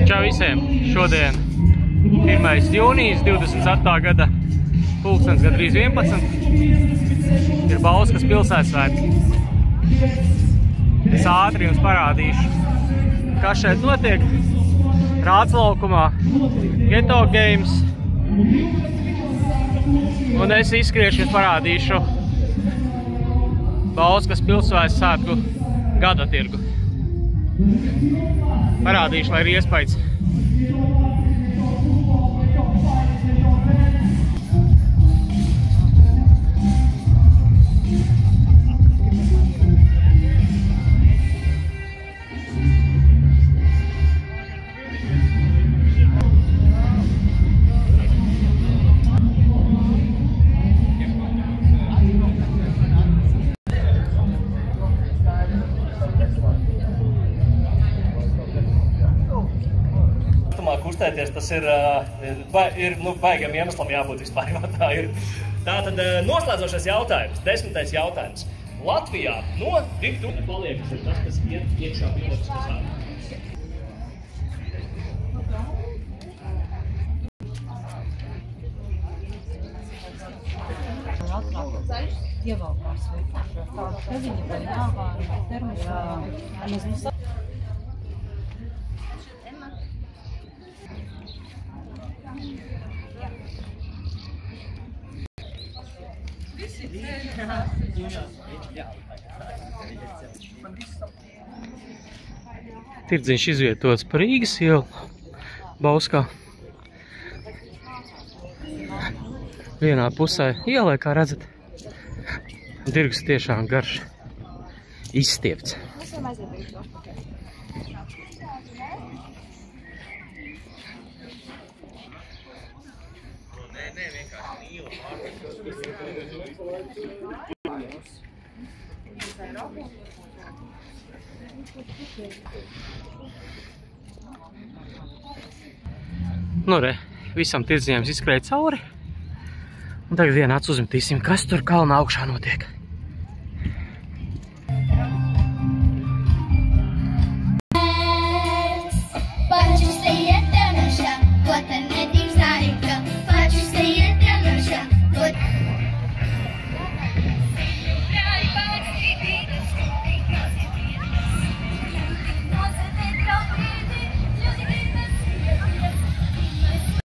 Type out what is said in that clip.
Čau visiem! Šodien 1. jūnijas 24. gada pulkstens gandrīz 11. Ir Bauskas pilsētsvētki. Es ātri jums parādīšu, kas šeit notiek. Rāds laukumā, Ghetto Games. Un es izskriešu jums parādīšu Bauskas pilsētsvētku gada tirgu. Parādīšu, lai ir iespējas. Kustēties, tas ir baigam iemeslam jābūt vispār, jo tā ir. Tātad noslēdzošais jautājums, 10. jautājums. Latvijā no 2000 paliekas ir tas, kas iet iekšā bioloģiskā sākuma. Ievalkās tāda peziņa vai nāvā, termos. Tirdziņš izvietots pa Rīgas ielu, Bauskā. Vienā pusē ielai, kā redzat, tirgus tiešām garš, izstiepts. Nu re, visam tirdziņiem izskrēja cauri. Un tagad vienāds uzmetīsim, kas tur kalna augšā notiek.